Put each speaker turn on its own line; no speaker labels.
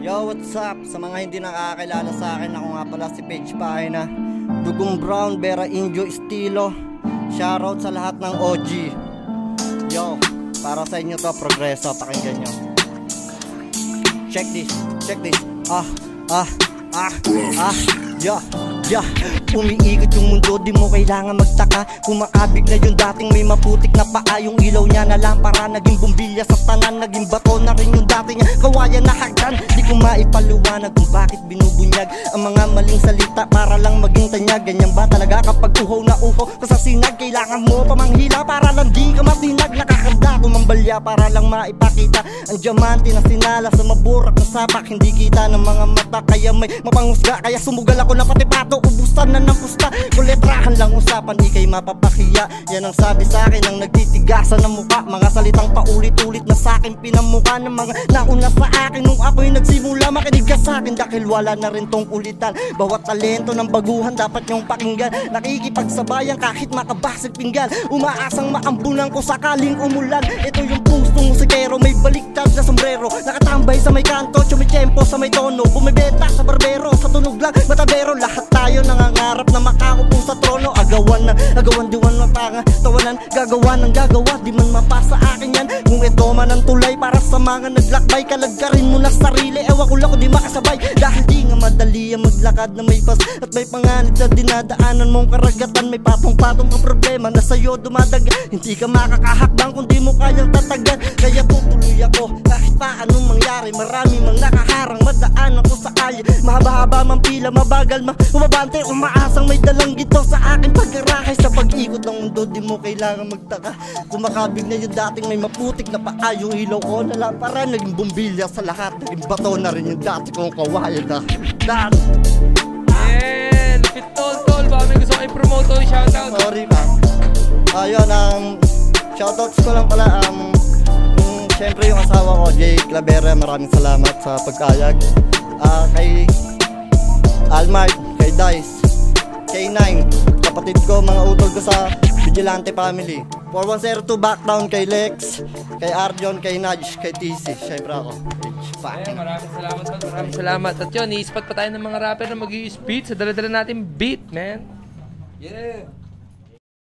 Yo, what's up? Sa mga hindi nakakakilala sa akin, ako nga pala si Paige Paina, Dugong Brown, Vera Indio estilo. Shoutout sa lahat ng OG. Yo, para sa inyo to, progreso, pakinggan nyo. Check this, yeah. Umiikot yung mundo, di mo kailangan magtaka. Kumakabig na yung dating may maputik na paa. Yung ilaw niya na lampara, naging bumbilya sa tanan. Naging bato na rin yung dati niya kawayan na hagdan. Di ko maipaliwanag kung bakit binubunyag ang mga maling salita para lang maging tanyag. Ganyan ba talaga kapag uhaw na uhaw ka sa sinag? Kailangan mo pamanghila para lang di ka matinag. Nakakanda kumambalya para lang maipakita ang diamante na sinala sa maburak na sapak. Hindi kita ng mga mata kaya may mapangusga. Kaya sumugal ako na pati pato, ubusan na ng pusta. Kuletrahan lang usapan, di kay mapapahiya. Yan ang sabi sa akin ng nagtitigasan ng muka. Mga salitang paulit-ulit na sa akin pinamuka ng mga nauna sa akin nung ako'y nagsimula. Makinig ka sa akin dahil wala na rin tong ulitan. Bawat talento ng baguhan dapat nyong pakinggan. Nakikipagsabayan kahit makabasag pinggan. Umaasang maambunan ko sakaling umulan. Ito yung pustong musikero, may baliktad na sombrero. Nakatambay sa may kanto, chumichempo sa may tono. Bumibenta sa barbero, sa tunog lang matadero. Lahat tayo nangangarap na makaupo sa trono. Agawan diwan mapanga tawanan, gagawa ng gagawa, di man mapasa akin yan. Kung ito man ang tulay para sa mga naglakbay, kalagkarin mo na sarili, ewan ko lang kung di makasabay. Dahil di nga madali ang maglakad na may pas at may panganib sa dinadaanan mong karagatan. May patong-patong ang problema na sa'yo dumadaga. Hindi ka makakahakbang kung di mo kayang tatagan. Kaya tutuloy ako kahit pa anong mangyari. Marami mang nakaharang, madaan ako sa kalye. Mahaba-haba mang pila, mabagal umabante, umaasang may dalang gito sa akin pag-arakay. Sa pag-ikot ng mundo, di mo kailangan magtaka. Kumakabig na yung dating may maputik na paa. Yung ilaw ko na lampara, naging bumbilya sa lahat. Naging bato na rin yung dati kong kawayan na dance.
Yeah, lupit tol. Baka may gusto kayo promote o shoutout.
Sorry pa. Ayun, shoutouts ko lang pala. Siyempre yung asawa ko, Jay Clavera, maraming salamat sa pagkayag. Kay Almart, kay Dice, K9, kapatid ko, mga utol ko sa Vigilante Family. 4102 Backdown, kay Lex, kay Arjon, kay Nudge, kay TC. Siyempre ako.
Maraming salamat tol, maraming salamat. At yun, i-spot pa tayo ng mga rapper na mag-i-speed sa dala-dala natin beat, man. Yeah.